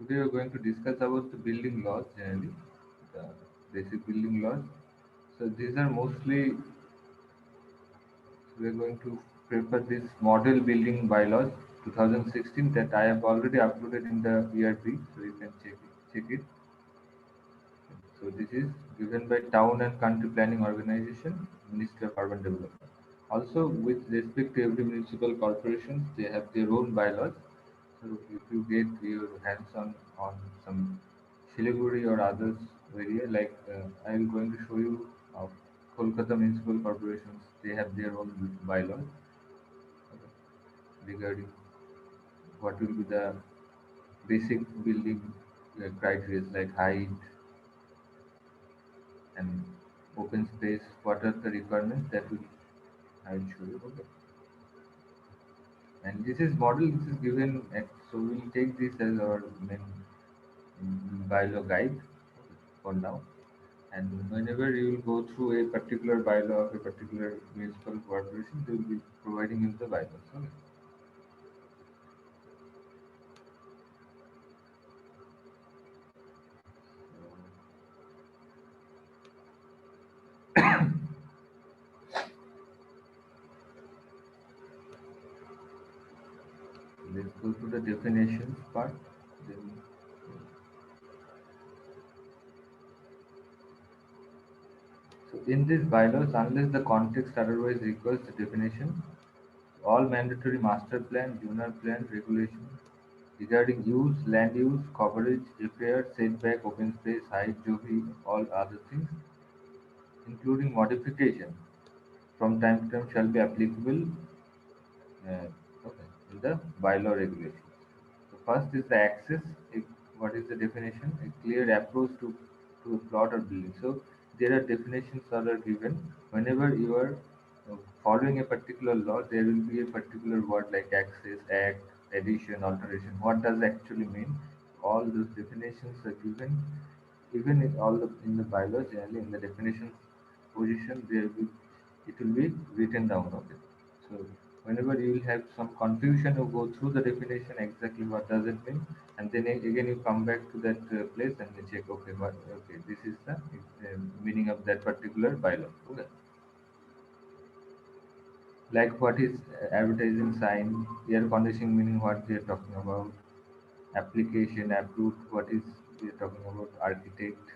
Today we are going to discuss about the building laws generally, the basic building laws. So these are mostly we are going to prefer this model building bylaws 2016 that I have already uploaded in the ERP, so you can check it. So this is given by Town and Country Planning Organization, Ministry of Urban Development. Also, with respect to every municipal corporations, they have their own bylaws. So if you get your hands on some Siliguri or others area, like I am going to show you Kolkata municipal corporations, they have their own bylaws regarding what will be the basic building criteria like height and open space. What are the requirements that will I will show you. Okay. And this is model. This is given. So we'll take this as our main bylaw guide for now. And whenever you will go through a particular bylaw of a particular municipal corporation, they will be providing you the bylaws. Okay. Let's go to the definitions part. Then, so in this bylaws, unless the context otherwise requires the definition, all mandatory master plan, general plan, regulation regarding use, land use, coverage, FAR, setback, open space, height, jovi, all other things, including modification from time to time shall be applicable okay, in the bylaw regulations. So first is the access. What is the definition? A clear approach to a plot or building. So there are definitions that are given. Whenever you are following a particular law, there will be a particular word like access, act, addition, alteration. What does actually mean? All those definitions are given. Even in the bylaws, generally in the definition position, it will be written down. Okay. So whenever you will have some confusion, you go through the definition exactly what does it mean, and then again you come back to that place and you check. Okay, okay, this is the meaning of that particular bylaw. Okay. Like what is advertising sign, air conditioning meaning what they are talking about, application approved, what is they are talking about, architect.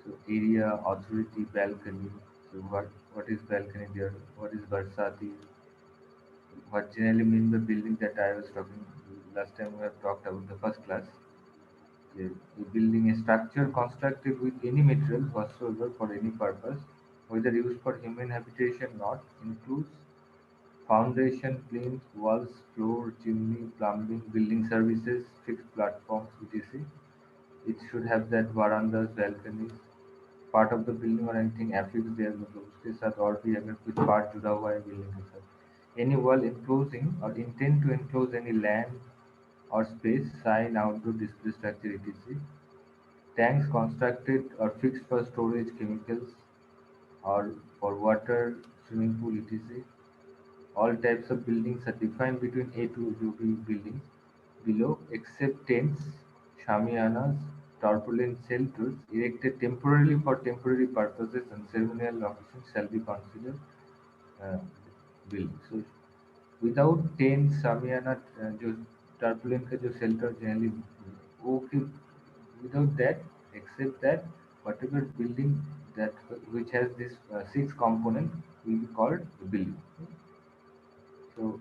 So area, authority, balcony. So what is balcony there? What is Barsati? What generally means the building that I was talking last time we have talked about the first class. A building a structure constructed with any material whatsoever for any purpose, whether used for human habitation or not, includes foundation, plinth, walls, floor, chimney, plumbing, building services, fixed platforms, etc. It should have that verandas, balconies, part of the building or anything affixed there मतलब उसके साथ और भी अगर कुछ part जुड़ा हुआ है building के साथ any wall enclosing or intend to enclose any land or space sign outdoor display structure etc tanks constructed or fixed for storage chemicals or for water swimming pool etc all types of buildings are defined between A to B buildings below, except tents, shamianas, tarpaulin shelters erected temporarily for temporary purposes and ceremonial occasions shall be considered uh, buildings. So, without tents, shamiana, जो tarpaulin का जो shelter generally वो फिर without that, except that whatever building that which has this six component will be called a building. So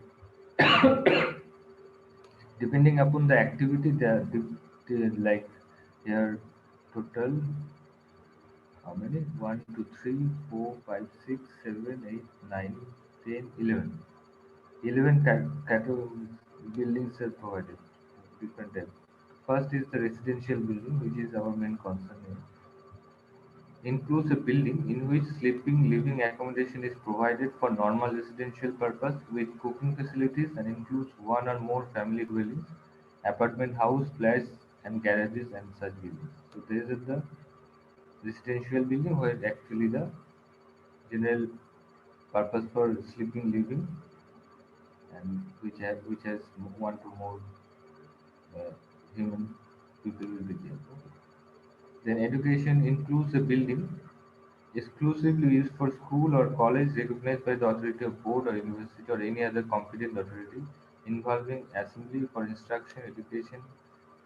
depending upon the activity, like here total how many? 1, 2, 3, 4, 5, 6, 7, 8, 9, 10, 11. 11 categories buildings are provided, different types. First is the residential building, which is our main concern here. Includes a building in which sleeping, living accommodation is provided for normal residential purpose with cooking facilities and includes one or more family dwellings, apartment house, flats and garages and such buildings. So this is the residential building where actually the general purpose for sleeping, living and which has one to more human people will be there. Okay. Then education includes a building exclusively used for school or college recognized by the authority of board or university or any other competent authority involving assembly for instruction, education,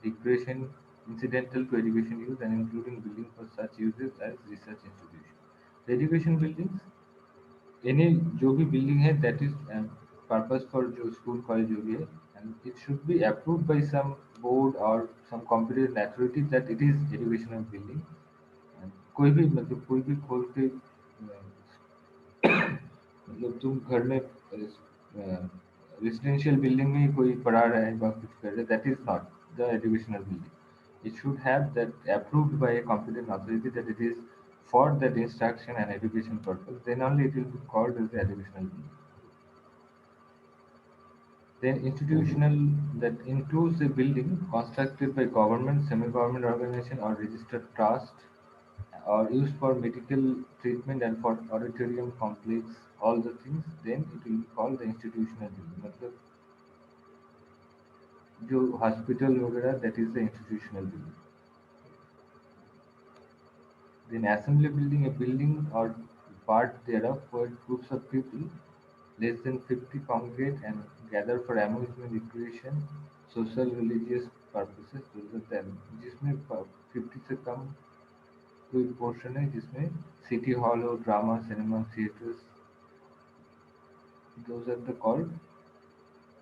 recreation, incidental to education use and including building for such uses as research institution. The education buildings any जो भी building है that is purpose for जो school college जो भी है and it should be approved by some board और some competent authority that it is educational building कोई भी मतलब कोई भी खोल के मतलब तुम घर में रेजिडेंशियल बिल्डिंग में ही कोई पढ़ा रहा है या कुछ कर रहा है that is not the educational building it should have that approved by a competent authority that it is for that instruction and education purpose then only it will be called as the educational building. Then institutional that includes a building constructed by government, semi-government organization or registered trust or used for medical treatment and for auditorium complex, all the things, then it will be called the institutional building. मतलब जो hospital वगैरह that is the institutional building. Then assembly building, a building or part thereof where groups of people less than 50 congregate and gather for amusement, recreation, social, religious purposes. Those are them. जिसमें 50 से कम कोई portion है जिसमें city hall हो drama cinema theatres those are the called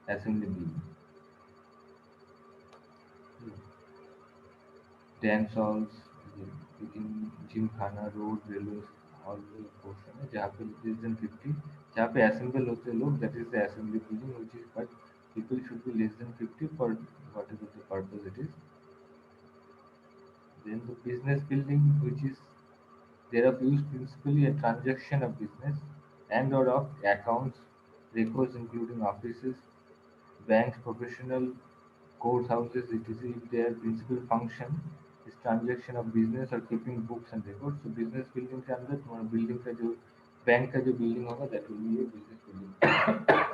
assembly building. Dance halls, gym खाना road railway all portion है जहाँ पे लेस देन 50 जहाँ पे असेंबल होते हैं लोग that is the assembly building which is but people should be less than 50 for whatever the purpose it is. Then the business building which is thereof used principally a transaction of business and or of accounts, records including offices, banks, professional courthouses, etc. If their principal function is transaction of business or keeping books and records, so business building के अंदर तुम्हारा building का जो bank का जो building होगा that will be a business building.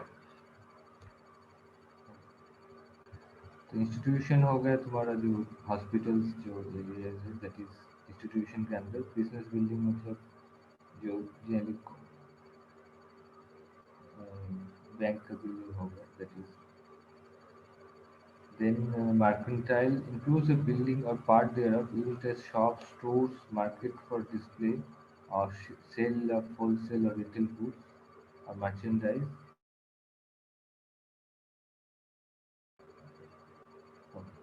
तो institution हो गया तुम्हारा जो हॉस्पिटल्स जो एरियाज है दैट इज इंस्टीट्यूशन के अंदर बिजनेस बिल्डिंग मतलब जो जनरली बैंक का बिल्डिंग होगा that is then mercantile includes a building or part thereof used as shops, stores, market for display or sale of wholesale or retail goods or merchandise.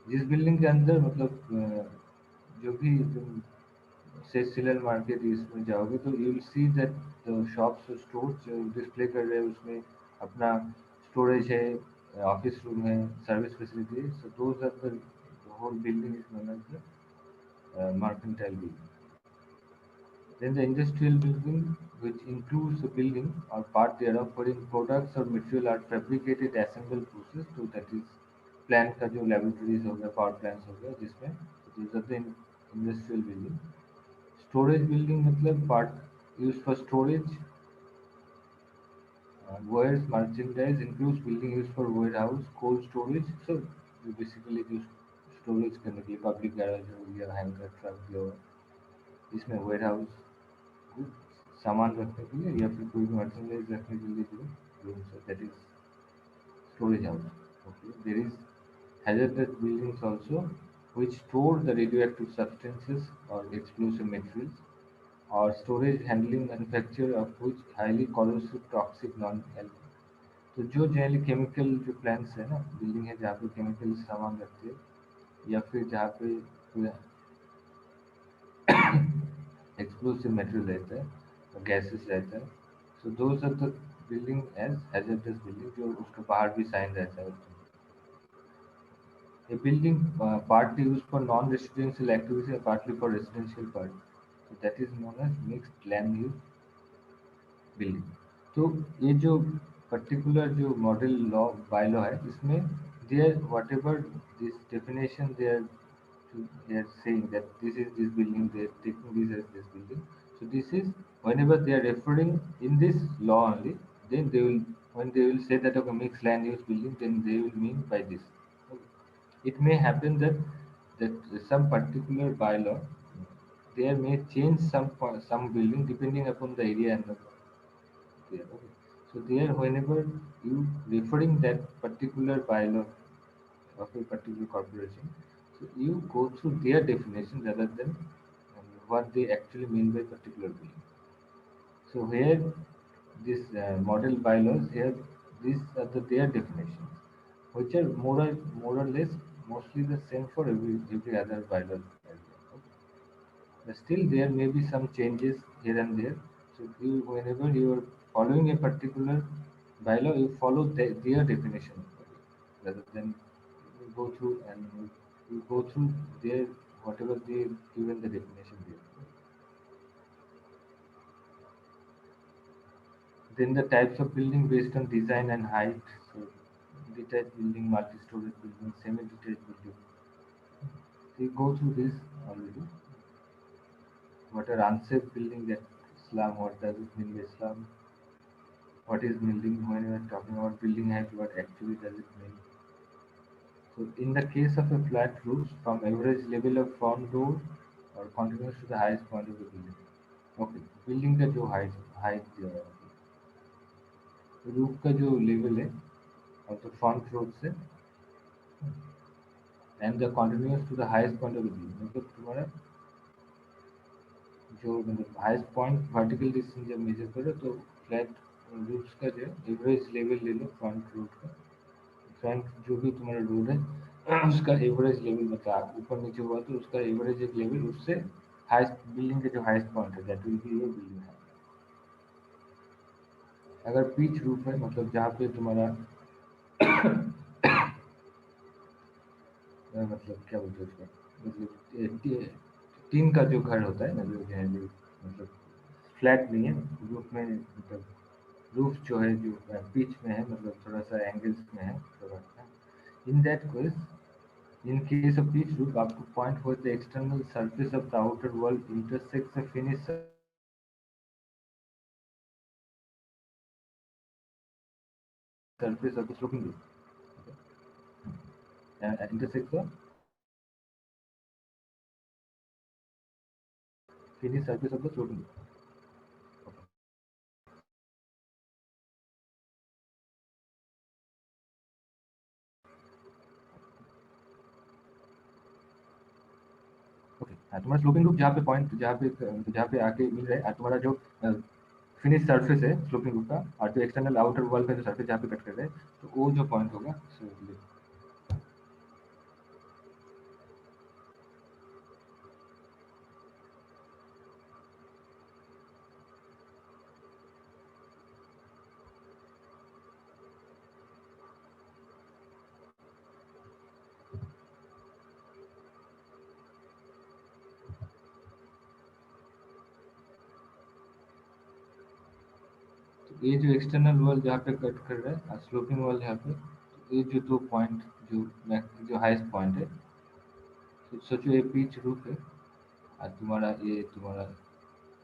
जिस building के अंदर मतलब जो भी तुम सेलर मार्केट इसमें जाओगे तो you will see that the shops और स्टोर्स जो डिस्प्ले कर रहे हैं उसमें अपना स्टोरेज है ऑफिस रूम है सर्विस फैसिलिटी है so those are the whole building is known as the mercantile building. Then the industrial building, which includes a building or part thereof wherein products or material are fabricated, assembled, processed, तो that is plant का जो laboratories हो गया, power plants हो गया, जिसमें these are the industrial building. Storage building मतलब part used for storage, wares, merchandise includes building used for warehouse, cold storage. So basically जो storage करने के लिए public garage हो गया, hangar truck जो इसमें warehouse सामान रखने के लिए या फिर कोई मर्चेंडाइज रखने के लिए जो रूम्स है that is storage house okay there is hazardous buildings also which store the radioactive substances or explosive materials or storage handling manufacture of which highly corrosive toxic non तो जो जनरली केमिकल जो plants है ना building है जहाँ पे chemical सामान रखते हैं या फिर जहाँ पे कोई explosive material रहता है गैसेस रहता है so those are the building as hazardous building जो उसके बाहर भी साइन रहता है उसमें a building partly used for non-residential activities and partly for residential purpose. So that is known as mixed land use building. तो ये जो पर्टिकुलर जो मॉडल लॉ बाय लॉ है इसमें there whatever this definition they are saying that this is this building they are taking this as this building so this is whenever they are referring in this law only then they will when they will say that okay mixed land use building then they will mean by this okay. it may happen that some particular bylaw there may change some building depending upon the area and the there. Okay. So there, whenever you referring that particular bylaw of a particular corporation, so you go through their definition rather than what they actually mean by particular building. So here, this model bylaws here, these are their definitions, which are more or less mostly the same for every other bylaw as well. Okay. But still, there may be some changes here and there. So you, whenever you are following a particular bylaw, you follow their definition rather than you go through and you go through their whatever they given the definition there. Then the types of building based on design and height. So detached building, multi-story building, semi-detached building. So you go through this already. What are unsafe building that slum? What does it mean by slum? What is building when we are talking about building height? What actually does it mean? So in the case of a flat roof, from average level of front door or continues to the highest point of the building. Okay, building का जो height दिया है roof का जो level है और तो front floor से and the continuous to the highest point of the building मतलब तुम्हारा जो मतलब हाईएस्ट पॉइंट वर्टिकल डिस्टेंस जब मेजर करो तो फ्लैट रूफ्स का जो एवरेज लेवल ले लो फ्रंट रोड का फ्रंट जो भी तुम्हारा रोड है उसका एवरेज लेवल मतलब ऊपर नीचे हुआ तो उसका एवरेज एक लेवल उससे हाईएस्ट बिल्डिंग का जो हाईएस्ट पॉइंट है that will be your building है अगर पिच रूफ है मतलब जहाँ पे तुम्हारा मतलब क्या बोलते हैं उसका मतलब टीन का जो घर होता है ना जो है जो मतलब फ्लैट नहीं है रूफ में मतलब रूफ जो है जो पिच में है मतलब थोड़ा सा एंगल्स में है थोड़ा in that case in case of pitch roof up to point where the external surface of the outer wall intersects the finished surface of the sloping roof intersects the finished surface of the sloping roof. Okay तुम्हारा sloping roof जहाँ पे आके मिल रहा है तुम्हारा जो finish surface है sloping roof का और जो एक्सटर्नल आउटर वॉल का जो सरफेस जहाँ पे कट कर रहा है तो वो जो पॉइंट होगा so, तो ये जो एक्सटर्नल वॉल जहाँ पे कट कर रहा है और स्लोपिंग वॉल जहाँ पे तो ये जो दो पॉइंट जो जो हाईएस्ट पॉइंट है तो सोचो ये पिच रूफ है और तुम्हारा ये तुम्हारा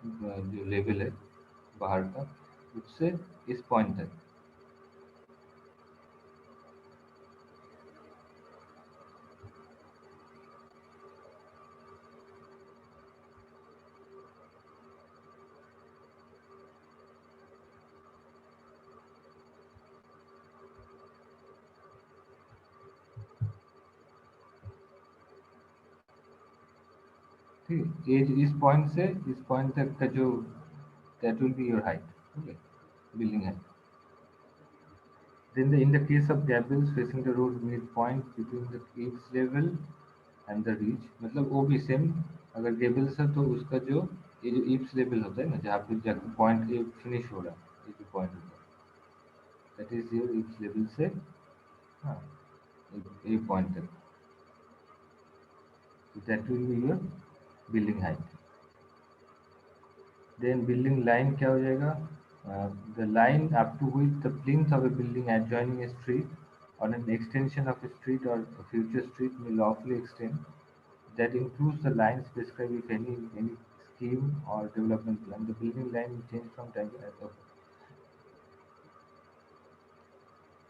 जो लेवल है बाहर का उससे इस पॉइंट तक ठीक है ये इस पॉइंट से इस पॉइंट तक का जो that will be your height okay building height then in the case of gables facing the road midpoint between the eaves level and the ridge मतलब वो भी सेम अगर गेबल्स है तो उसका जो ये जो ईप्स लेवल होता है ना जहाँ पे जाकर पॉइंट ये फिनिश हो रहा है ये जो पॉइंट होता है दैट इज योर ईप्स लेवल से हाँ ये पॉइंट तक that will be your building height then building line क्या हो जाएगा the line up to which the plinth of a building adjoining a street on an extension of a street or a future street may lawfully extend that includes the lines prescribed if any scheme or development plan the building line will change from time to time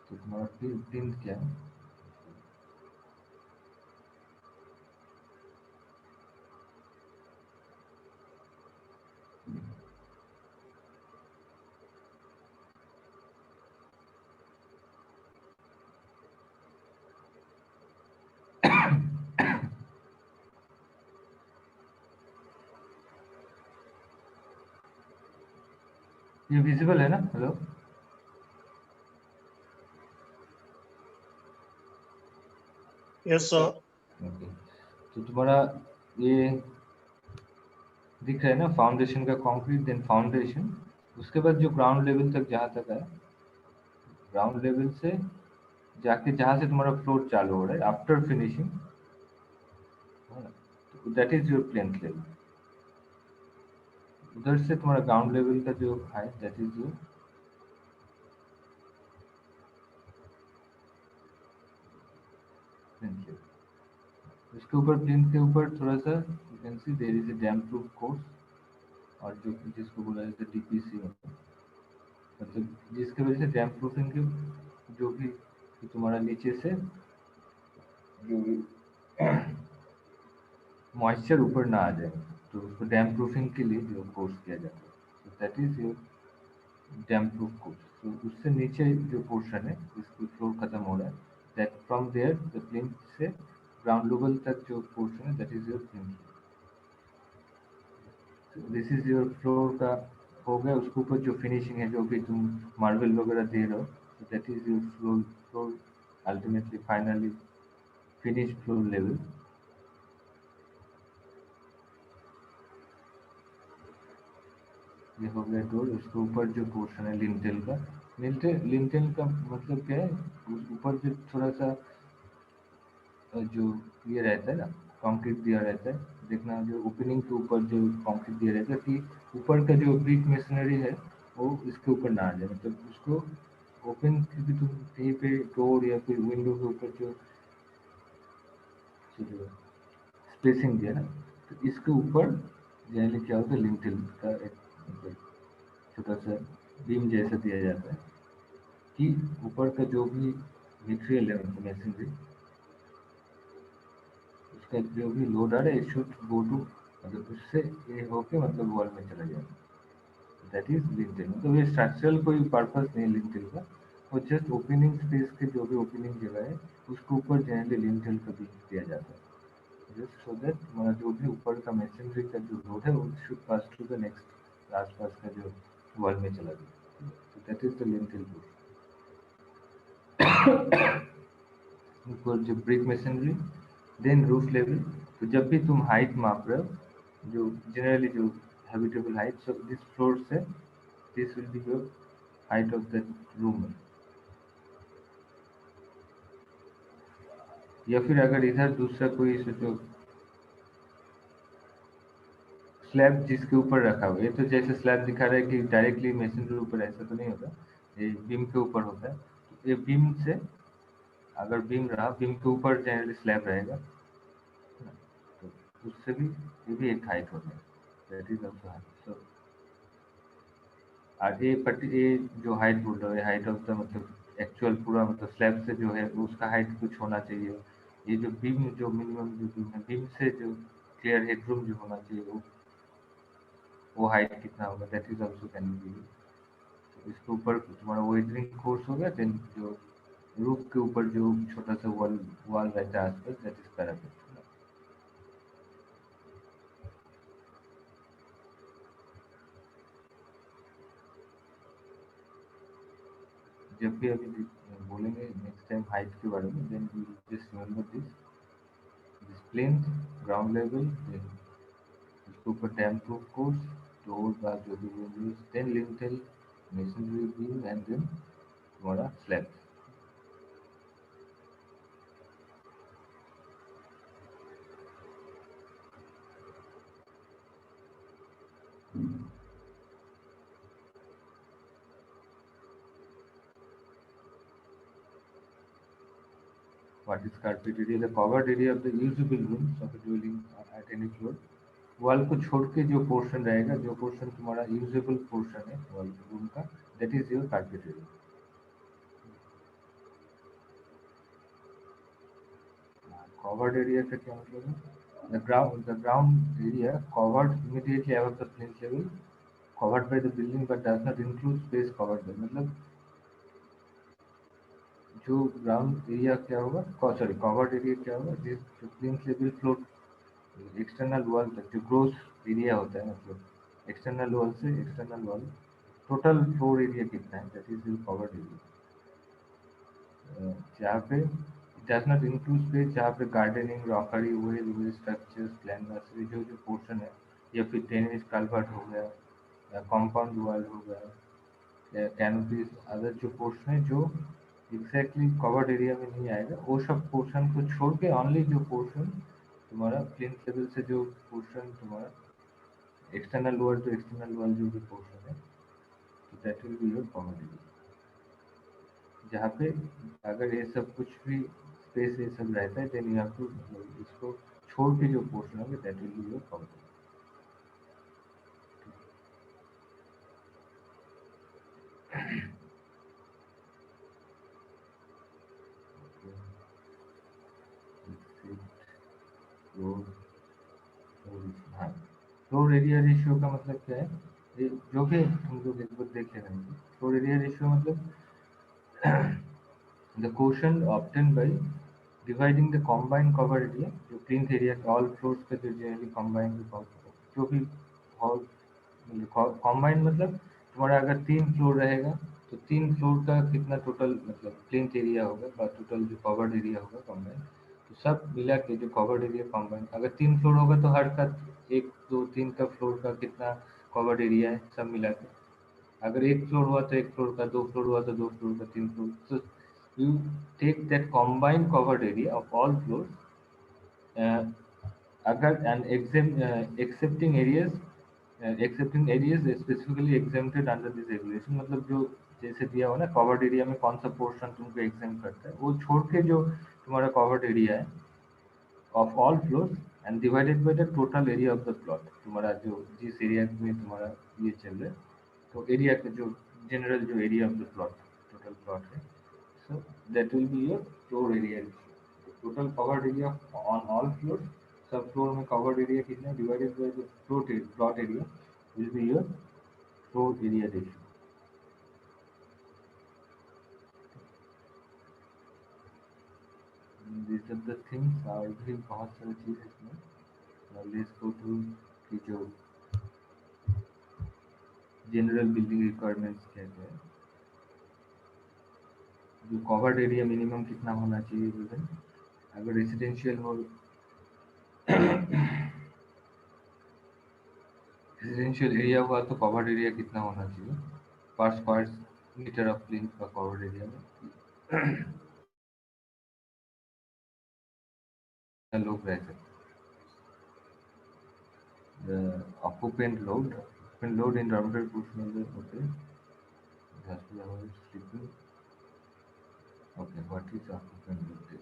तो तुम्हारा plinth क्या है ये visible है ना? Hello? Yes sir. Okay, तो तुम्हारा ये दिख रहा है ना, फाउंडेशन का कंक्रीट, देन फाउंडेशन, उसके बाद जो ग्राउंड लेवल तक जहाँ तक है, ग्राउंड लेवल से जाके जहाँ से तुम्हारा फ्लोर चालू हो रहा है आफ्टर फिनिशिंग, तो that is your plane level. उधर से तुम्हारा ग्राउंड लेवल का जो है that is your plane level. उसके ऊपर प्लेन के ऊपर थोड़ा सा you can see there is a damp proof course, और जो जिसको बोला जाता है डीपीसी, मतलब जिसकी वजह से डैम्प प्रूफिंग के जो भी कि तुम्हारा नीचे से जो भी मॉइस्चर ऊपर ना आ जाए, तो उसको डैम्प प्रूफिंग के लिए जो कोर्स किया जाता है, तो that is your damp proof course. तो उससे नीचे जो पोर्शन है जिसकी फ्लोर खत्म हो रहा है, that from there the plinth से ग्राउंड लेवल तक जो पोर्शन है that is your plinth. This is your floor का हो गया। उसके ऊपर जो फिनिशिंग है, जो भी तुम मार्बल वगैरह दे रहे हो, तो that is your floor. Floor ultimately finally finish floor level. ये हो गया डोर। उसके ऊपर जो पोर्शन है लिंटेल का, लिंटेल लिंटेल का मतलब क्या है, उस ऊपर जो थोड़ा सा जो ये रहता है ना, कंक्रीट दिया रहता है, देखना जो ओपनिंग के ऊपर जो कंक्रीट दिया रहता है कि ऊपर का जो ब्रिक मशीनरी है वो इसके ऊपर ना आ जाए, मतलब उसको ओपन, क्योंकि तुम कहीं पे डोर या फिर विंडो के ऊपर जो जो स्पेसिंग दिया ना, तो इसके ऊपर जनरली क्या होता है, लिंटेल का एक मतलब छोटा सा बीम जैसा दिया जाता है कि ऊपर का जो भी मटेरियल है मतलब मशीनरी, उसका जो भी लोड आ रहा है इट शुड गो टू, मतलब उससे ये होके मतलब वॉल में चला जाए। That is lintel. मतलब ये स्ट्रक्चरल कोई पर्पस नहीं लिंटेल का, वो जस्ट ओपनिंग स्पेस के जो भी ओपनिंग जगह है उसके ऊपर जनरली लिंटेल का बीम दिया जाता है, जस्ट सो दैट हमारा जो भी ऊपर का मशीनरी का जो लोड है वो should pass to the next आसपास का जो वॉल में चला जाए। तो दैट इज द लिंटेल। ऊपर जो brick machinery, then roof level. तो जब भी तुम हाइट माप रहे हो, जो जनरली जो habitable height, so this floor से this will be your height of the room. या फिर अगर इधर दूसरा कोई सोचो स्लैब जिसके ऊपर रखा हुआ है, ये तो जैसे स्लैब दिखा रहा है कि डायरेक्टली मशीनरी ऊपर, ऐसा तो नहीं होता, ये बीम के ऊपर होता है। तो ये बीम से अगर बीम रहा, बीम के ऊपर जनरली स्लैब रहेगा, है ना? तो उससे भी ये भी एक हाइट होता है, दैट इज ऑल्सो हाइट। सो और ये जो हाइट बोल रहा है, हाइट ऑफ द मतलब एक्चुअल पूरा मतलब स्लैब से जो है उसका हाइट कुछ होना चाहिए। ये जो बीम जो मिनिमम जो बीम है, बीम से जो क्लियर हेडरूम जो होना चाहिए वो हाइट कितना होगा, that is also can be. तो इसके ऊपर तुम्हारा वेदरिंग कोर्स हो गया, देन जो रूफ के ऊपर जो छोटा सा वॉल वॉल रहता है आसपास, दैट इज पैरापेट। जब भी अभी बोलेंगे नेक्स्ट टाइम हाइट के बारे में, then you just remember this plane ground level, then उसके ऊपर डैम प्रूफ कोर्स, डोर का जो भी windows, then lintel, masonry beam, and then तुम्हारा slab. What is carpet area? The covered area of the usable rooms of a dwelling at any floor. Wall को छोड़ के जो पोर्शन रहेगा, जो पोर्शन तुम्हारा यूजेबल पोर्शन है वॉल रूम का, that is your carpet area. Covered area का क्या मतलब है? The ground area covered immediately above the plinth level, covered by the building but does not include space covered by, मतलब जो ground area क्या होगा, sorry covered area क्या होगा, जिस जो plinth level floor external wall तक जो ग्रोस एरिया होता है, मतलब एक्सटर्नल वॉल से external wall total floor area कितना है, that is your covered area. जहाँ पे it does not include space जहाँ पे gardening, rockery, well structures, plan nursery जो जो पोर्शन है, या फिर टेनिस कल्वर्ट हो गया, या कॉम्पाउंड वॉल हो गया, या कैनोपीज, अदर जो पोर्शन है जो एग्जैक्टली कवर्ड एरिया में नहीं आएगा, वो सब पोर्शन को छोड़ के ओनली जो पोर्शन तुम्हारा प्लिंथ लेवल से जो पोर्शन तुम्हारा external wall to external wall जो भी पोर्शन है, तो that will be your covered area. जहाँ पे अगर ये सब कुछ भी स्पेस ये सब रहता है, देन यू हैव टू इसको छोड़ के जो पोर्शन होगा that will be your covered area. हाँ, फ्लोर एरिया रेशियो का मतलब क्या है, ये जो भी हम लोग एक बार देख लेना है। फ्लोर एरिया रेशियो मतलब the quotient obtained by dividing the combined cover area, जो plinth area all floors का जो generally combined जो भी हॉल कॉम्बाइंड मतलब तुम्हारा अगर 3 फ्लोर रहेगा तो 3 फ्लोर का कितना टोटल मतलब प्लिंथ एरिया होगा और टोटल जो कवर्ड एरिया होगा कॉम्बाइंड, तो सब मिला के जो कवर्ड एरिया कॉम्बाइंड, अगर 3 फ्लोर होगा तो हर का 1 2 3 का फ्लोर का कितना कवर्ड एरिया है सब मिला के, अगर 1 फ्लोर हुआ तो 1 फ्लोर का, 2 फ्लोर हुआ तो 2 फ्लोर का, 3 फ्लोर, तो you take that combined covered area of all floors, uh, अगर and accepting areas specifically exempted under this regulation, मतलब जो जैसे दिया हुआ ना कवर्ड एरिया में कौन सा पोर्शन तुमको एग्जाम करता है, वो छोड़ के जो तुम्हारा कवर्ड एरिया है of all floors and divided by the total area of the plot, तुम्हारा जो जिस एरिया में तुम्हारा ये चल रहा है, तो एरिया का जो जनरल जो area of the plot total plot है, so that will be your floor area ratio. The total covered area on all floors, सब फ्लोर में covered area कितना है divided by the plot area will be your floor area ratio. These are the things, और भी बहुत सारी चीज़ है इसमें। Now let's go to कि जो जनरल बिल्डिंग रिक्वायरमेंट्स क्या क्या है, जो कवर्ड एरिया मिनिमम कितना होना चाहिए गिवन, अगर रेसिडेंशियल हो, रेसिडेंशियल एरिया हुआ तो कवर्ड एरिया कितना होना चाहिए पर स्क्वायर मीटर ऑफ प्लिंथ का कवर्ड एरिया में लोग रह सकते हैं। Occupant load in dormitory portion okay, sleeping, okay, what is occupant load?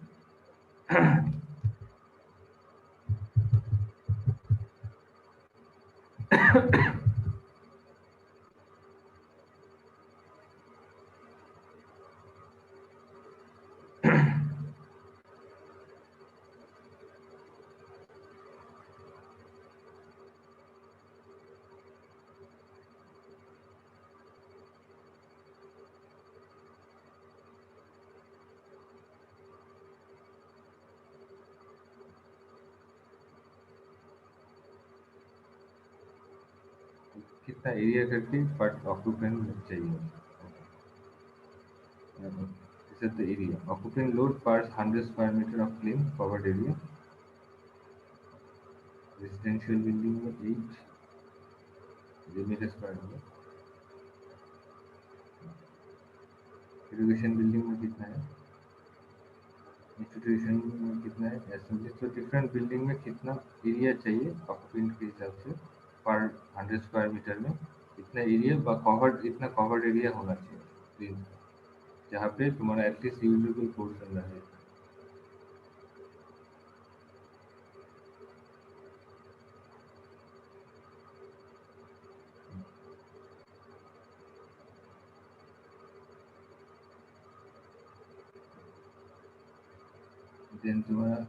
कितना एरिया करके पर ऑक्यूपेंट चाहिए, this is the area occupant load per 100 square meter of plain covered area, residential building में 8 मीटर स्क्वायर होगा, education building में कितना है, institution में कितना है, असेंबली, तो डिफरेंट बिल्डिंग में कितना एरिया चाहिए ऑक्यूपेंट के हिसाब से पर 100 स्क्वायर मीटर में इतना एरिया कवर्ड, इतना कवर्ड एरिया होना चाहिए जहाँ पे तुम्हारा एटलीस्ट यूजेबल पोर्शन रहे। देन तुम्हारा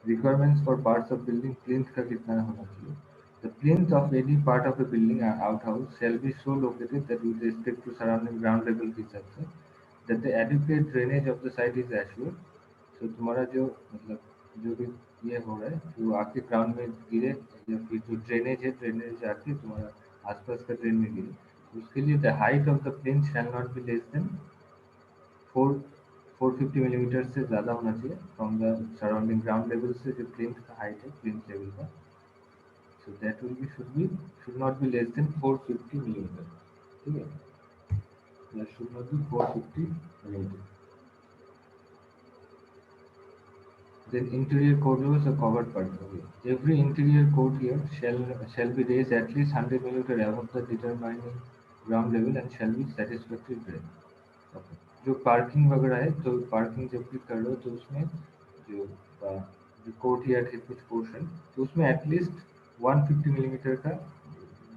requirements for parts of building, plinth का कितना होना चाहिए, the plinth of any part of a building or outhouse shall be so located that with respect to surrounding ground level के हिसाब से that the adequate drainage of the site is assured, so तुम्हारा जो मतलब जो भी ये हो रहा है जो आके ग्राउंड में गिरे या फिर जो ड्रेनेज है ड्रेनेज आके तुम्हारा आसपास का ड्रेन में गिरे, तो उसके लिए the height of the plane shall not be less than 450 millimetre से ज़्यादा होना चाहिए from the surrounding ground level से, जो प्लेन का हाइट है प्लेन लेवल का। So that will be should not be less than 450 millimetre. ठीक है, that should not be 450 millimetre. Then interior corridors are covered part. Okay. Every interior corridor shall be raised at least 100 millimeter above the determining ground level and shall be satisfactory drain. Okay. जो parking वगैरह है, तो parking जब भी कर लो तो उसमें जो जो कोर्ट यार्ड है कुछ पोर्शन, तो उसमें एटलीस्ट 150 मिलीमीटर का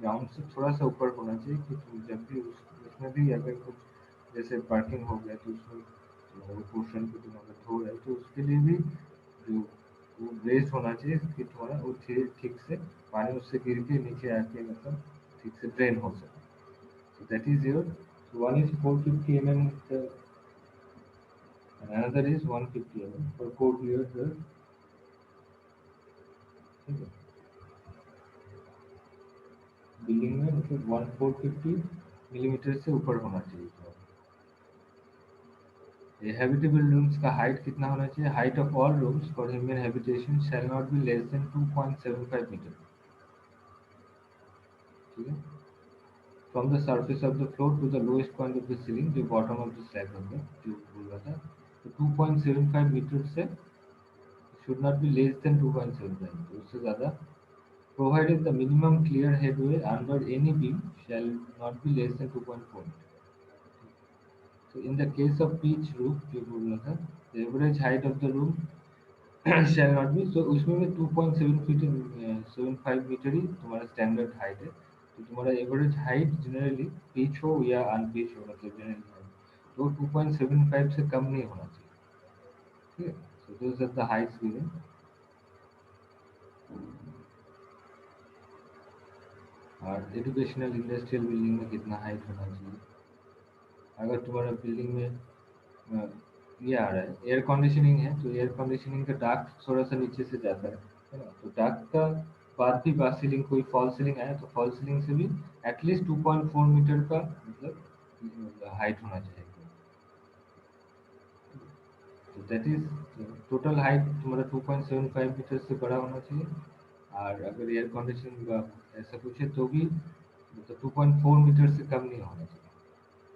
ग्राउंड से थोड़ा सा ऊपर होना चाहिए कि तुम जब भी उसमें भी अगर कुछ जैसे पार्किंग हो गया तो उसमें वो पोर्शन को तुम अगर धो रहे हो तो उसके लिए भी जो वो रेस्ट होना चाहिए कि तुम्हारा वो ठीक से पानी उससे गिर के नीचे आके मतलब ठीक से ड्रेन हो सके। So that is your, so one is 450 mm and another is 150 for courtyard the, ठीक है, बिल्डिंग में मतलब 1450 मिलीमीटर से ऊपर होना चाहिए। तो ये हैबिटेबल रूम्स का हाइट कितना होना चाहिए? Height of all rooms for human habitation shall not be less than 2.75 metre. ठीक है, from the surface of the floor to the lowest point of the ceiling, जो बॉटम ऑफ द स्लैब होगा जो बोल रहा था, तो 2.75 मीटर से should not be less than 2.75, तो उससे ज़्यादा, provided the minimum clear headway under any beam shall not be less than 2.4 meter. So in the case of pitch roof जो बोलना था, the average height of the room shall not be, so उसमें भी 2.7 feet 75 metre ही तुम्हारा standard height है। तो तुम्हारा average height generally pitch हो या अनपिच हो, मतलब जनरली हाइट तो 2.75 से कम नहीं होना चाहिए। ठीक है, so those are the heights given. और एजुकेशनल इंडस्ट्रियल बिल्डिंग में कितना हाइट होना चाहिए? अगर तुम्हारा बिल्डिंग में ये आ रहा है एयर कंडीशनिंग है, तो एयर कंडीशनिंग का डार्क थोड़ा सा नीचे से जाता है ना, तो डार्क का बाद भी बार सीलिंग कोई फॉल सीलिंग आया तो फॉल सीलिंग से भी एटलीस्ट 2.4 मीटर का मतलब हाइट होना चाहिए। तो दैट इज टोटल हाइट तुम्हारा 2.75 मीटर से बड़ा होना चाहिए। और अगर एयर कंडीशनिंग का ऐसा कुछ है तो भी मतलब 2.4 मीटर से कम नहीं होना चाहिए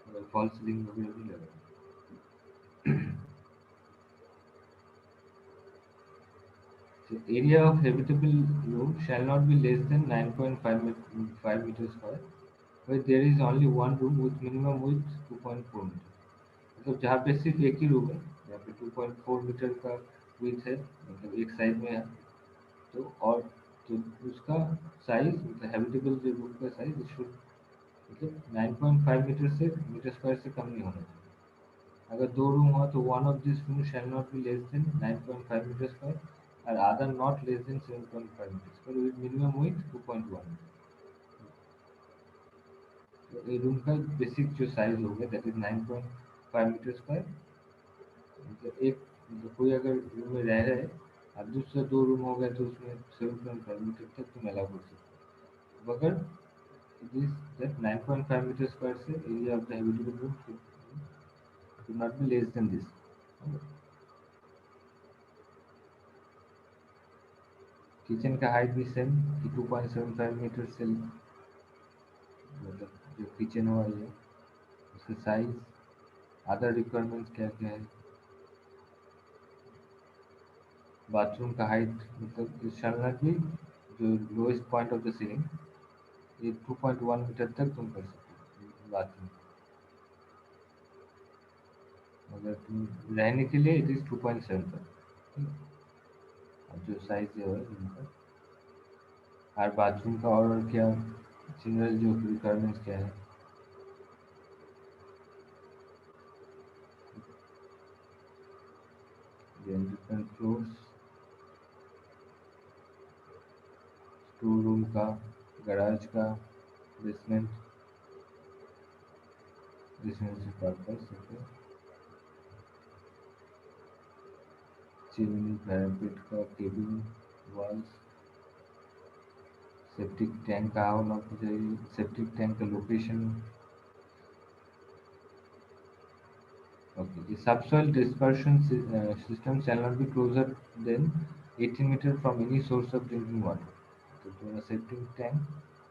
अगर फॉल सीलिंग वगैरह भी लगा। So area of habitable room shall not be less than 9.5 meters square, where there is only one room with minimum width 2.4 meter। मतलब जहाँ पे सिर्फ एक ही रूम है, जहाँ पे 2.4 मीटर का विड्थ है, मतलब एक साइड में है, तो और तो उसका साइज मतलब हैबिटेबल जो रूम का साइज शुड मतलब 9.5 मीटर स्क्वायर से कम नहीं होना चाहिए। अगर दो रूम हुआ तो one of this room shall not be less than 9.5 metre square और other not less than 7.5 metre square with minimum width 2.1। तो ये रूम का बेसिक जो साइज हो गया दैट इज 9.5 मीटर स्क्वायर। मतलब एक मतलब कोई अगर रूम में रह रहे और दूसरा दो रूम हो गया तो उसमें 7.5 मीटर तक तुम अलाउ कर सकते हो। अगर दिस दैट 9.5 मीटर स्क्वायर से area of the habitable room should not be less than this। Kitchen का हाइट भी सेम कि 2.75 मीटर से मतलब जो किचन हुआ ये उसका साइज, अदर रिक्वायरमेंट्स क्या क्या है। बाथरूम का हाइट मतलब इट शैल नॉट बी जो lowest point of the ceiling ये 2.1 मीटर तक तुम कर सकते हो बाथरूम। अगर तुम रहने के लिए इट इज 2.75। और जो साइज है रूम का और बाथरूम का और क्या जनरल जो रिक्वायरमेंट्स क्या है। डिफरेंट फ्लोर्स, स्टोर रूम का, गैराज का, basement residential purpose, okay, chimney, parapet का, केबिन, वॉल्स, सेप्टिक टैंक कहाँ होना चाहिए, सेप्टिक टैंक का location. Okay, the subsoil dispersion system shall not be closer than 18 meter from any source of drinking water. तो तुम्हारा septic tank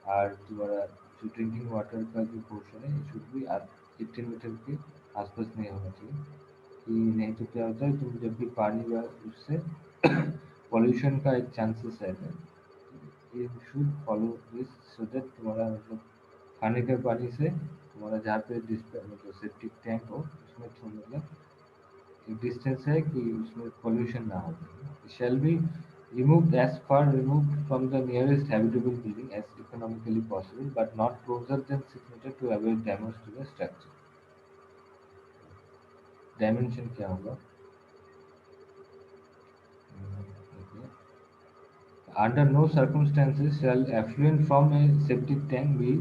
और तुम्हारा जो ड्रिंकिंग वाटर का जो पोर्शन है शुड भी 18 मीटर के आसपास नहीं होना चाहिए, कि नहीं तो क्या होता है तुम जब भी पानी का उससे पॉल्यूशन का एक चांसेस रहता है। You should follow this so that तुम्हारा मतलब खाने के पानी से तुम्हारा जहाँ पे मतलब सेप्टिक टैंक हो उसमें थोड़ा मतलब एक डिस्टेंस है कि उसमें पॉल्यूशन ना हो। Shall be removed as far removed from the nearest habitable building as economically possible, but not closer than 6 meter to avoid damage to the structure. Dimension क्या होगा? Okay. Under no circumstances shall effluent from a septic tank be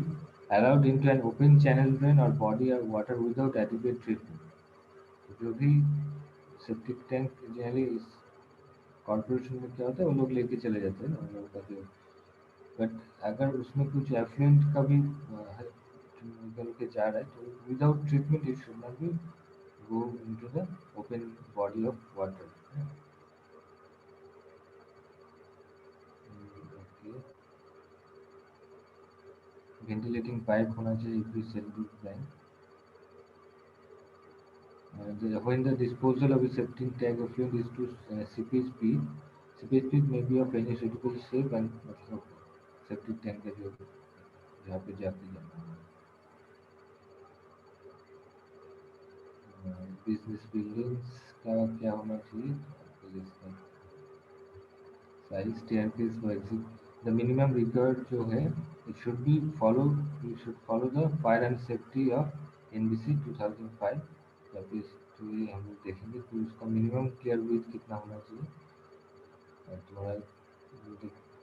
allowed into an open channel drain or body of water without adequate treatment. जो भी septic tank generally इस corporation में क्या होता है वो लोग लेके चले जाते हैं ना उन लोगों का जो, बट अगर उसमें कुछ एफ्लुएंट का भी निकल के जा रहा है तो without treatment it should not B go into the open body of water. Okay. Ventilating pipe होना चाहिए every septic tank. When the disposal of a septic tank effluent is to seepage pit, seepage pit may be of any suitable shape and मतलब septic tank का जो जहाँ पे जाके जाना है। बिजनेस बिल्डिंग्स का क्या होना चाहिए, size staircase for exit the minimum required जो है it should B follow, you should follow the fire and safety of NBC 2005। जब इस तो ये हम लोग देखेंगे कि उसका मिनिमम क्लियर विथ कितना होना चाहिए और तुम्हारा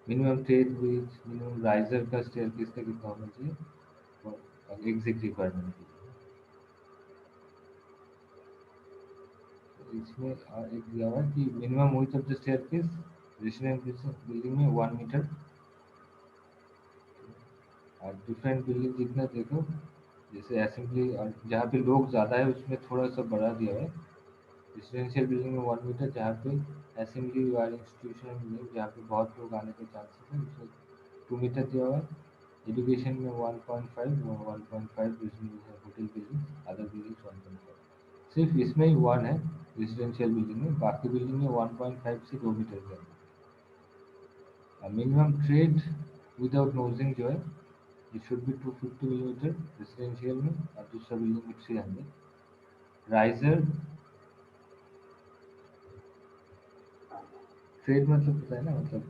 minimum trade with minimum riser का स्टेयरकेस का कितना होना चाहिए और एग्जिट रिक्वायरमेंट के लिए। इसमें एक दिया हुआ है कि minimum width of the staircase residential building में 1 मीटर और डिफरेंट बिल्डिंग जितना देखो जैसे असेंबली और जहाँ पे लोग ज़्यादा है उसमें थोड़ा सा बढ़ा दिया है। रेसिडेंशियल बिल्डिंग में 1 मीटर, जहाँ पे असेंबली और इंस्टीट्यूशनल बिल्डिंग जहाँ पे बहुत लोग आने के चांसेस है उसमें 2 मीटर दिया हुआ है। एजुकेशन में 1.5 होटल बिल्डिंग अदर बिल्डिंग 1.5, सिर्फ इसमें ही 1 है रेसिडेंशियल बिल्डिंग में, बाकी बिल्डिंग में 1.5 से 2 मीटर का है। मिनिमम ट्रेड विदाउट नोजिंग जो है it should B 250 millimetre residential में और दूसरा बिल्डिंग में 300। राइजर ट्रेड मतलब पता है ना, मतलब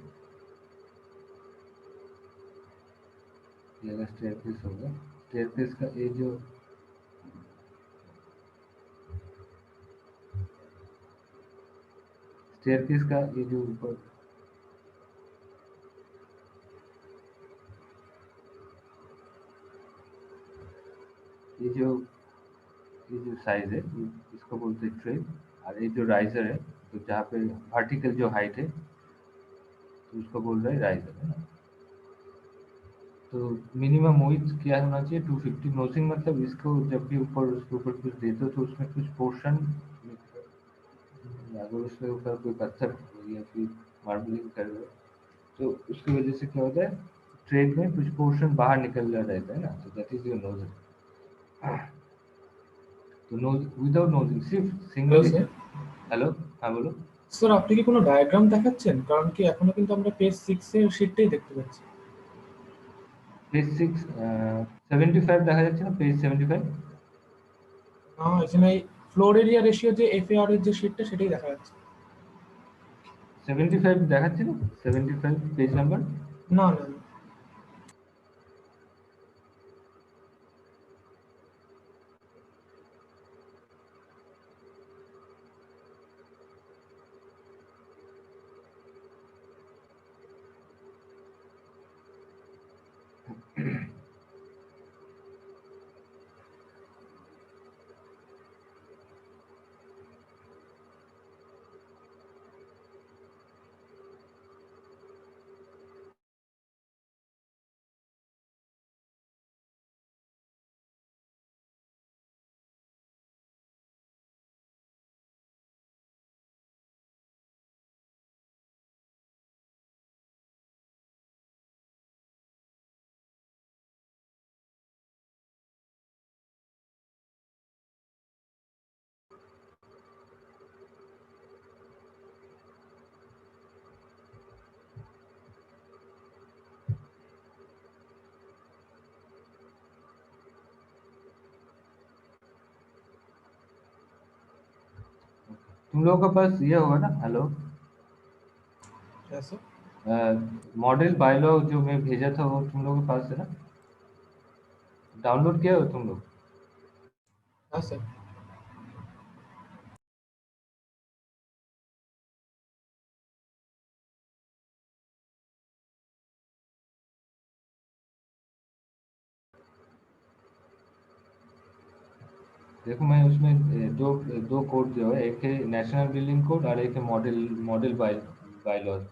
ये अगर स्टेयरकेस होगा स्टेयरकेस का ये जो स्टेयरकेस का ये जो ऊपर ये जो साइज है इसको बोलते हैं ट्रेड, और ये जो राइजर है तो जहाँ पे वर्टिकल जो हाइट है तो उसको बोल रहे हैं राइजर है ना। तो मिनिमम विड्थ क्या होना चाहिए 250। नोजिंग मतलब इसको जब भी ऊपर उसके ऊपर कुछ देते हो तो उसमें कुछ पोर्शन, अगर उसमें ऊपर कोई पत्थर या फिर मार्बलिंग कर रहे हो तो उसकी वजह से क्या होता है ट्रेड में कुछ पोर्शन बाहर निकल रहा रहता है ना, तो दैट इज योर नोजल। तो नोज विदाउट नोजिंग सिर्फ হ্যালো सिंगल। স্যার। हेलो, हाँ बोलो। স্যার আপনি কি কোনো ডায়াগ্রাম দেখাচ্ছেন? কারণ কি এখনো কিন্তু আমরা পেজ 6 এর শীটটাই দেখতে পাচ্ছি। পেজ 6 75 দেখা যাচ্ছে না, পেজ 75। এখানে ফ্লোর এরিয়া রেশিও যে এফএআর এর যে শীটটা সেটাই দেখা যাচ্ছে। 75 দেখাচ্ছে না, 75 পেজ নাম্বার। না, না, না। तुम लोगों के पास ये होगा ना, हेलो, ऐसे। मॉडल बायलॉ जो मैं भेजा था वो तुम लोगों के पास है ना? डाउनलोड किया हो तुम लोग? हाँ सर। देखो मैं उसमें दो दो कोड जो है, एक है नेशनल बिल्डिंग कोड और एक है मॉडल मॉडल बायलॉज।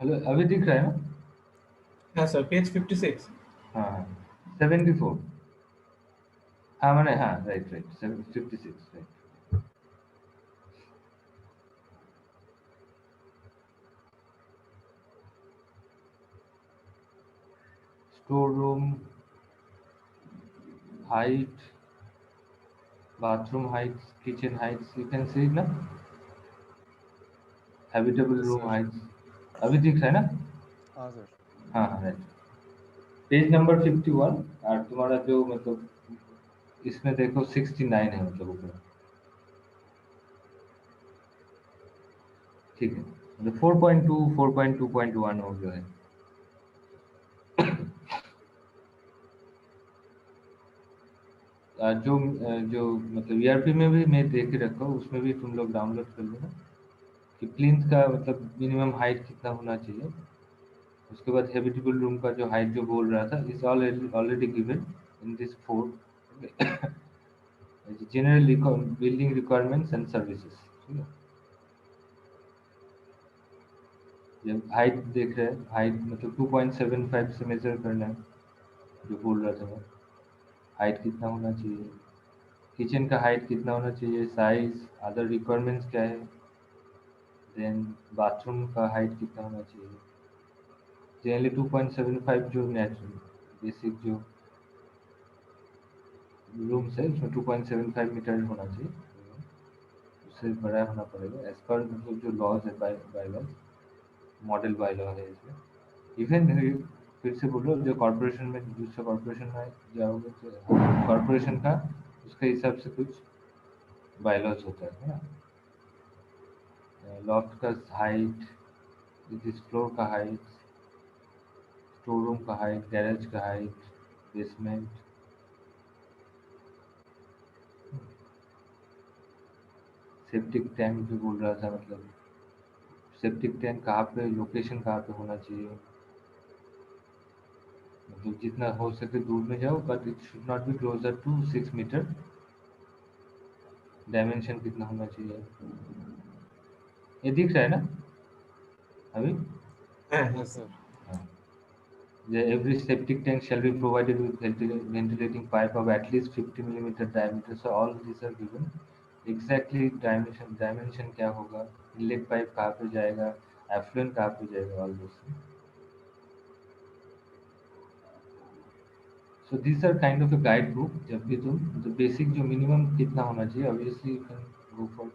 हेलो, अभी दिख रहा है ना? हाँ सर, पेज 56। हाँ हाँ, 74। हाँ मैंने, हाँ right right, 56 right. Store room height, bathroom heights, kitchen heights, you can see ना, habitable yes room sir. heights। अभी दिख रहा है ना? हाँ सर। हाँ हाँ राइट। पेज नंबर 51 और तुम्हारा जो मतलब इसमें देखो 69 है मतलब ऊपर। ठीक है, मतलब 4.2 4.2.1 हो गया है। जो मतलब ईआरपी में भी मैं देख के रखा हूँ, उसमें भी तुम लोग डाउनलोड कर लेना कि प्लिंथ का मतलब मिनिमम हाइट कितना होना चाहिए। उसके बाद हैबिटेबल रूम का जो हाइट जो बोल रहा था is already given in this four general building requirements and services. ठीक है, जब हाइट देख रहे हैं, हाइट मतलब 2.75 से मेजर करना है, जो बोल रहा था मैं, हाइट कितना होना चाहिए, किचन का हाइट कितना होना चाहिए, साइज, अदर रिक्वायरमेंट्स क्या है, देन बाथरूम का हाइट कितना होना चाहिए। जनरली 2.75 जो नेचुरल बेसिक जो रूम्स है उसमें 2.75 मीटर होना चाहिए, उससे बड़ा होना पड़ेगा एज पर मतलब जो लॉज है, by law, model by law है इसमें। इवन फिर से बोलो, जो कॉरपोरेशन में दूसरे कॉरपोरेशन में जाओगे तो कॉरपोरेशन का उसके हिसाब से कुछ बाय लॉज होता है ना। लॉफ्ट का हाइट, जिस फ्लोर का हाइट, स्टोर रूम का हाइट, गैरेज का हाइट, बेसमेंट, सेप्टिक टैंक भी बोल रहा था, मतलब सेप्टिक टैंक कहाँ पे, लोकेशन कहाँ पे होना चाहिए, मतलब जितना हो सके दूर में जाओ, but it should not be closer to 6 metre. Dimension कितना होना चाहिए, ये दिख रहा है ना अभी? হ্যাঁ Yes, হ্যাঁ sir. हाँ। Every septic tank shall be provided with ventilating pipe of at least 50 millimeter diameter. So all these are given. Exactly dimension क्या होगा, inlet pipe कहाँ पे जाएगा, effluent कहाँ पे जाएगा, all those things. So these are kind of a guidebook. जब भी तुम तो basic जो minimum कितना होना चाहिए, obviously you can go for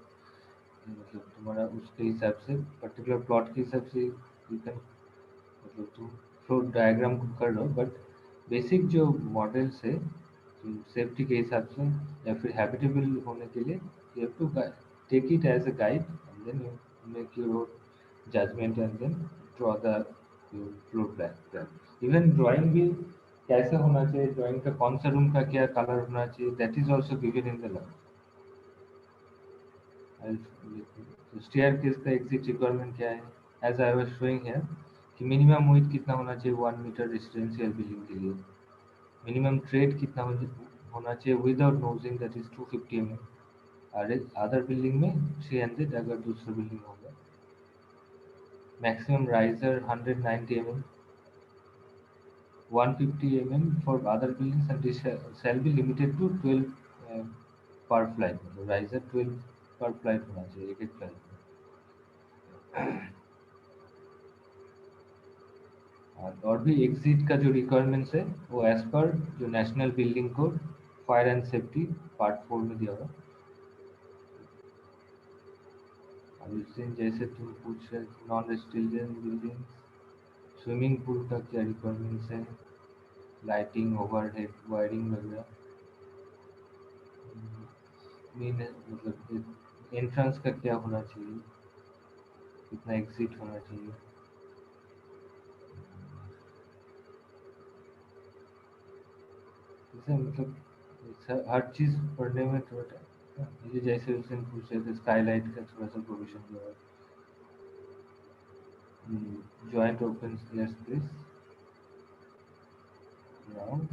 मतलब तुम्हारा उसके हिसाब से particular plot के हिसाब से you can मतलब तुम फ्लो डायग्राम को कर लो, बट बेसिक जो मॉडल्स है सेफ्टी के हिसाब से या फिर हैबिटेबल होने के लिए you have to take it as a guide and then you make your judgement and then draw the floor plan. Even drawing भी कैसे होना चाहिए, ड्राइंग का कौन सा रूम का क्या कलर होना चाहिए, that is also given in the law. Staircase का एग्जिट रिक्वायरमेंट क्या है, as I was showing here कि मिनिमम विड्थ कितना होना चाहिए 1 मीटर रेजिडेंशियल बिल्डिंग के लिए, मिनिमम ट्रेड कितना होना चाहिए without nosing that is 250 mm, other building में 300 अगर दूसरा बिल्डिंग होगा, maximum riser 190 mm, 150 mm for other buildings and this shall be limited to 12 per flight, मतलब राइजर 12 पर फ्लाइट होना चाहिए एक एक फ्लाइट में। और भी एग्जिट का जो रिक्वायरमेंट्स है वो एज पर जो national building code fire and safety part 4 में दिया हुआ। अब इससे जैसे तुम पूछ रहे non residential building, swimming pool का क्या रिक्वायरमेंट्स है, लाइटिंग ओवरहेड वायरिंग वगैरह, मेन मतलब एंट्रेंस का क्या होना चाहिए, कितना एग्जिट होना चाहिए, जैसे मतलब हर चीज़ पढ़ने में थोड़ा टाइम, ये जैसे उस दिन पूछ रहे थे स्काईलाइट का थोड़ा सा प्रोविजन दिया हुआ है, joint open air space ground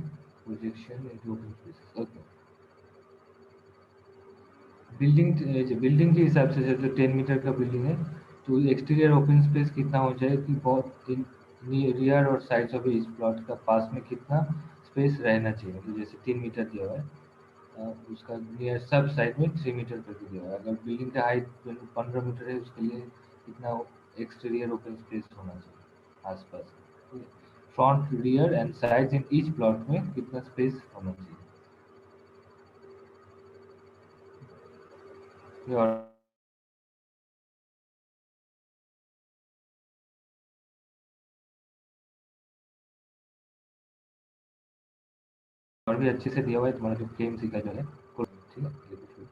projection into open space. Okay, building के हिसाब से जैसे 10 मीटर का बिल्डिंग है तो एक्सटीरियर ओपन स्पेस कितना हो जाए कि बहुत रियर और साइड्स ऑफ इस प्लॉट का पास में कितना स्पेस रहना चाहिए, तो जैसे 3 मीटर दिया हुआ है, उसका नियर सब साइड में 3 मीटर करके दिया हुआ है। अगर बिल्डिंग का हाइट 15 मीटर है उसके लिए कितना एक्सटीरियर ओपन स्पेस होना चाहिए आसपास, front rear and sides in each plot में कितना स्पेस होना चाहिए, ये और भी अच्छे से दिया हुआ है तुम्हारा जो केएमसी का जो है, ठीक है ये कुछ भी।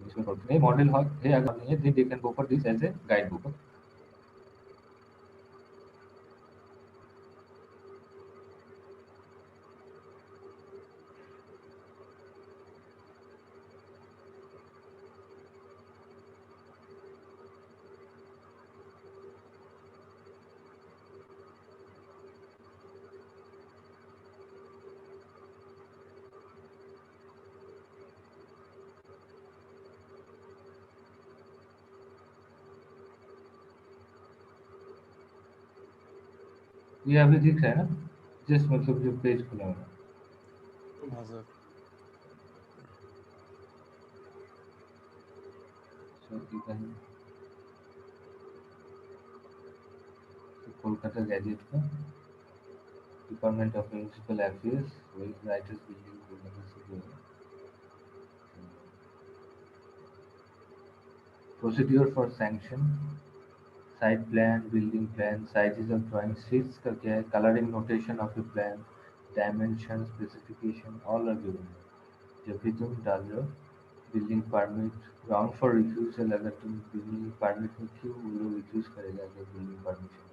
इसमें नहीं मॉडल है अगर नहीं है then they can go for this as a guide book। ये अभी दिख रहा है ना, जस्ट मतलब जो पेज खुला हुआ है, हाँ sir. so you can Kolkata gazette का डिपार्टमेंट ऑफ म्युनिसिपल अफेयर्स वही राइटर्स बिल्डिंग कोलकाता से जो है, procedure for sanction site plan building plan sizes of drawing sheets का क्या है, colouring notation of a plan, dimension specification all are given. जब भी तुम डाल रहे हो building permit ground for refusal, अगर तुम बिल्डिंग परमिट में क्यों वो लोग रिफ्यूज करेगा, अगर बिल्डिंग परमिशन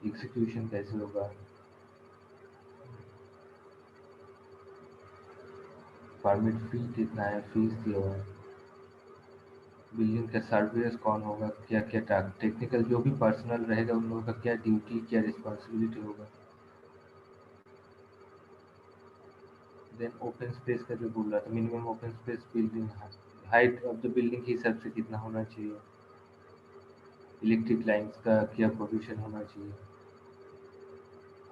एग्जीक्यूशन कैसे होगा, परमिट फी कितना है, फीस दिया हुआ है, बिल्डिंग का सर्वेयर्स कौन होगा, क्या क्या टेक्निकल जो भी पर्सनल रहेगा उन लोगों का क्या ड्यूटी क्या रिस्पॉन्सिबिलिटी होगा। देन ओपन स्पेस का जो बोल रहा था, minimum open space building height of the building के हिसाब से कितना होना चाहिए, इलेक्ट्रिक लाइंस का क्या प्रोविजन होना चाहिए,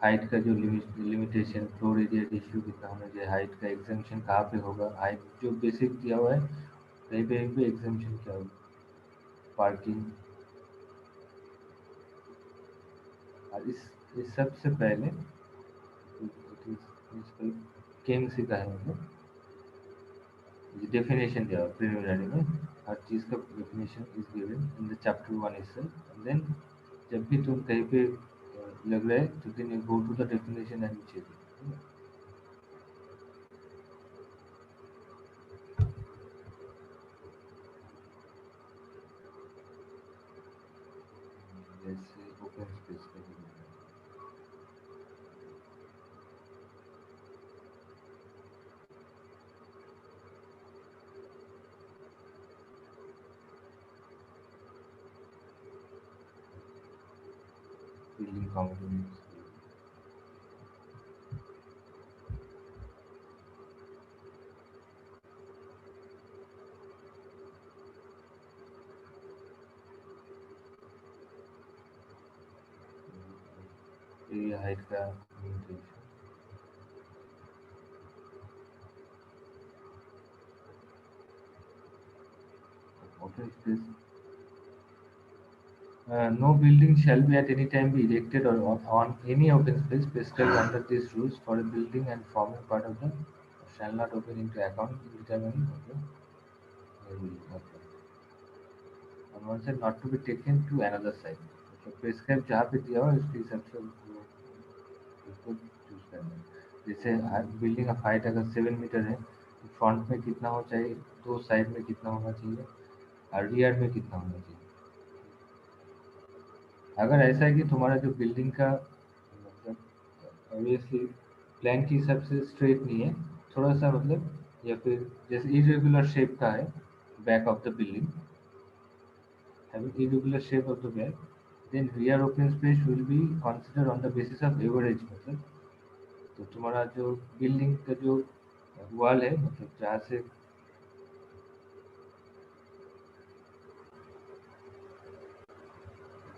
हाइट का जो लिमिटेशन फ्लोर एरिया रेशियो कितना होना चाहिए, हाइट का एग्जाम्पशन कहाँ पे होगा, हाइट जो बेसिक दिया हुआ है कहीं पे भी एग्जाम्पशन क्या होगा, पार्किंग। और इस सबसे पहले प्रिंसिपल किंग्स का है मतलब डेफिनेशन दिया हुआ प्रिलिमिनरी में, हर चीज़ का definition is given in the chapter 1 itself। And then जब भी तुम कहीं पे लग रहा है तो then you go to the definition and check it. जैसे ओपन स्पेस का भी बिल्डिंग कंपोनेंट्स, एरिया हाइट का limitation, open space. No building shall be at any time be erected or on any open space prescribed under these rules for a building and forming part of the shall not open into account in determining of the okay. On one side not to be taken to another side, मतलब prescribed जहाँ पे दिया हुआ है उसके हिसाब से उसको चूज करना है। जैसे बिल्डिंग का हाइट अगर 7 मीटर है तो फ्रंट में कितना हो चाहिए, दो साइड में कितना होना चाहिए और रियर में कितना होना चाहिए। अगर ऐसा है कि तुम्हारा जो बिल्डिंग का मतलब ऑब्वियसली प्लान के हिसाब से स्ट्रेट नहीं है, थोड़ा सा मतलब या फिर जैसे इरेगुलर शेप का है back of the building, having irregular shape of the back, then rear open space will be considered on the basis of average। मतलब तो तुम्हारा जो बिल्डिंग का जो वॉल है मतलब जहाँ से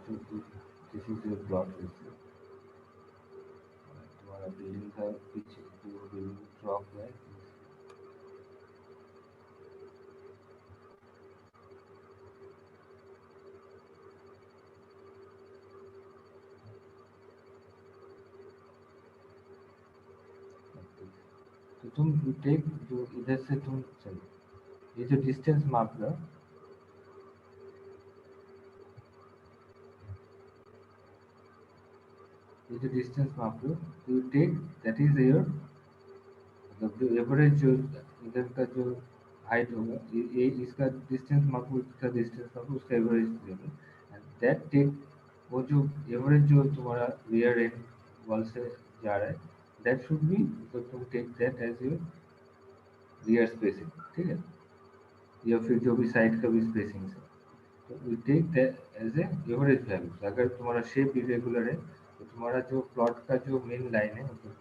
किसी से प्लॉट तुम्हारा बिल्डिंग का पीछे जो बिल्डिंग ड्रॉप है, तो तुम टेक जो इधर से तुम चलो ये जो डिस्टेंस माप लो, ये जो डिस्टेंस माप लो you take that is your मतलब जो एवरेज जो इधर का जो हाइट होगा ये इसका डिस्टेंस मापो, इसका डिस्टेंस मापो, उसका एवरेज लेंगे एंड दैट टेक वो जो एवरेज जो तुम्हारा रियर एंड वॉल से जा रहा है दैट शुड बी तो तुम take that as your rear spacing, ठीक है, या फिर जो भी साइड का भी स्पेसिंग है तो we take that as a average value. अगर तुम्हारा शेप इरेगुलर है तो तुम्हारा जो प्लॉट का जो मेन लाइन है मतलब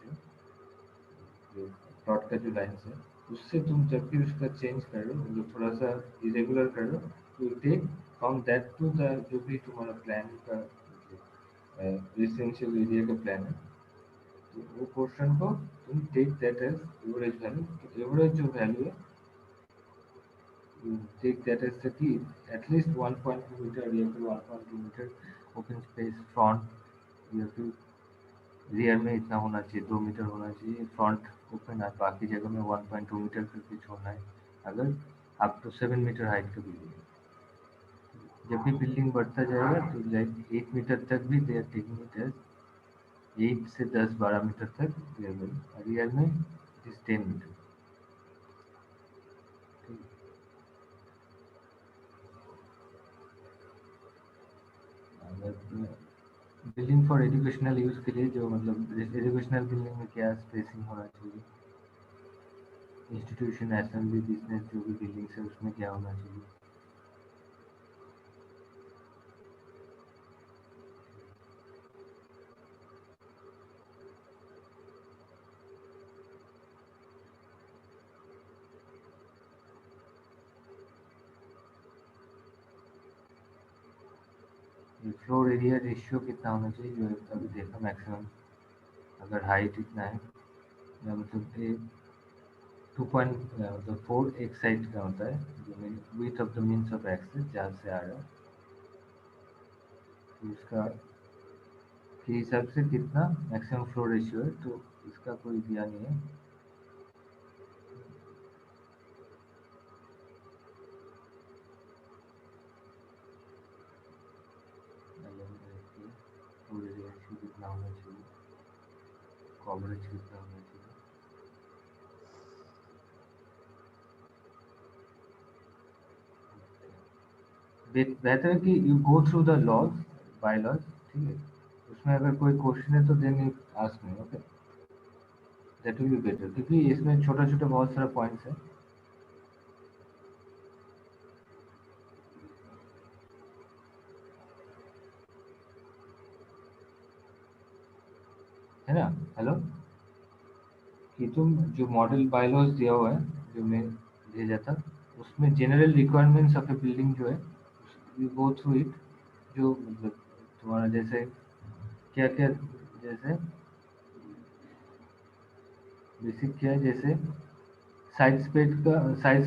जो प्लॉट का जो लाइन है उससे तुम जब भी उसका चेंज कर लो मतलब थोड़ा सा इरेगुलर कर लो तो take from that to the जो भी तुम्हारा प्लान का रेजिडेंशियल एरिया का प्लान है तो वो पोर्शन को तुम take that as average value. तो एवरेज जो वैल्यू है you take that as the key at least 1.2 meter या फिर 1.2 मीटर ओपन स्पेस फ्रंट या फिर रियर में इतना होना चाहिए, 2 मीटर होना चाहिए फ्रंट ओपन है, बाकी जगह में 1.2 मीटर करके छोड़ना है अगर आप तो 7 मीटर हाइट का बिल्डिंग है। जब भी बिल्डिंग बढ़ता जाएगा तो लाइक 8 मीटर तक भी they are taking it as 8 से 10-12 मीटर तक रियर में it is 10 metre. Building for educational use के लिए जो मतलब एजुकेशनल बिल्डिंग में क्या स्पेसिंग होना चाहिए, इंस्टीट्यूशन असेंबली बिजनेस जो भी बिल्डिंग्स है उसमें क्या होना चाहिए, फ्लोर एरिया रेशियो कितना होना चाहिए, जो अभी देखा मैक्सिमम, अगर हाइट इतना है, या मतलब ये 2 मतलब 4 एक साइड का होता है, जो width of the means of access जहाँ से आ रहा है, तो इसका के हिसाब से कितना मैक्सिमम फ्लो रेशियो है, तो इसका कोई दिया नहीं है। फ्लो रेशियो कितना होना चाहिए, कवरेज कितना होना चाहिए, बेहतर है कि you go through the laws, by laws, ठीक है, उसमें अगर कोई क्वेश्चन है तो then you ask me, okay, that will be better, क्योंकि इसमें छोटा छोटा बहुत सारा पॉइंट्स है ना। हेलो, कि तुम जो मॉडल बायलॉज दिया हुआ है, जो मैं भेजा था, उसमें general requirements of a building जो है, यू गो थ्रू इट, जो मतलब तुम्हारा जैसे क्या क्या, जैसे बेसिक क्या है, जैसे साइड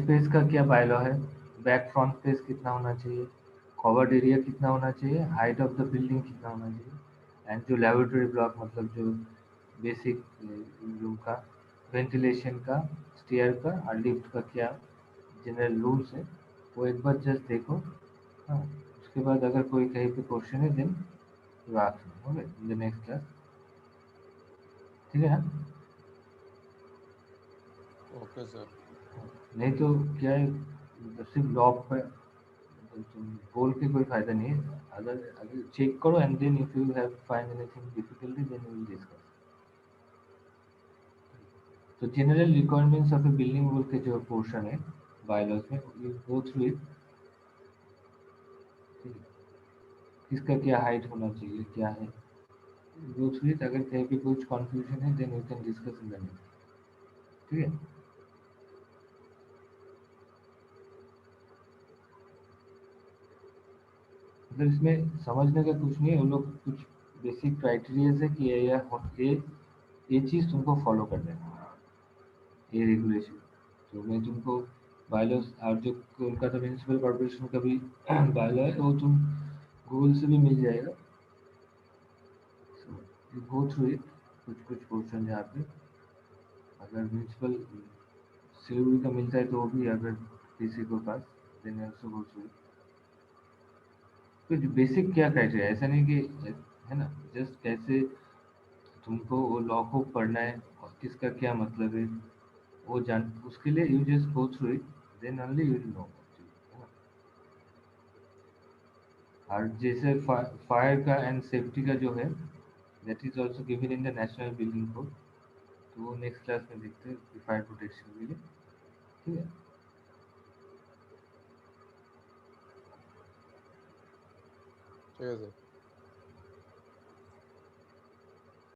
स्पेस का क्या बायलॉ है, बैक फ्रंट स्पेस कितना होना चाहिए, कवर्ड एरिया कितना होना चाहिए, हाइट ऑफ द बिल्डिंग कितना होना चाहिए, एंड जो लेबोरेटरी ब्लॉक मतलब जो बेसिक रूम का वेंटिलेशन का, स्टेयर का और लिफ्ट का क्या जनरल रूल्स है, वो एक बार जस्ट देखो। हाँ, उसके बाद अगर कोई कहीं पे क्वेश्चन है then you ask me, okay, in the next class, ठीक है ना। Okay sir. नहीं तो क्या है, मतलब सिर्फ लॉक पे तुम बोल के कोई फायदा नहीं है, अगर अगर चेक करो and then if you have find anything difficulty then we will discuss. तो general requirements of a building बोल के जो पोर्शन है बायलॉज में, यू गो थ्रू इट, ठीक है, किसका क्या हाइट होना चाहिए, क्या है, गो थ्रू इट, अगर कहीं पे कुछ कंफ्यूजन है then we can discuss in the next, ठीक है। मतलब इसमें समझने का कुछ नहीं है, वो लोग कुछ बेसिक क्राइटेरियाज है कि ये चीज़ तुमको फॉलो करना है, ये रेगुलेशन। तो मैं तुमको बायलॉज और जो कोलकाता म्यूनिसिपल कॉर्पोरेशन का भी बायलॉ है वो तुम गूगल से भी मिल जाएगा, so you go through it, कुछ कुछ पोर्शन यहाँ पे, अगर म्यूनिसिपल सिलीगुड़ी का मिलता है तो वो भी, अगर किसी को पास, then also go through it. कुछ बेसिक क्या क्राइटेरिया, ऐसा नहीं कि, है ना, जस्ट कैसे तुमको वो लॉ को पढ़ना है और किसका क्या मतलब है वो जान, उसके लिए you just go through it, then only you will know, है ना। और जैसे फायर का एंड सेफ्टी का जो है, that is also given in the national building code, तो वो नेक्स्ट क्लास में देखते हैं फायर प्रोटेक्शन के लिए, ठीक है। ठीक है सर।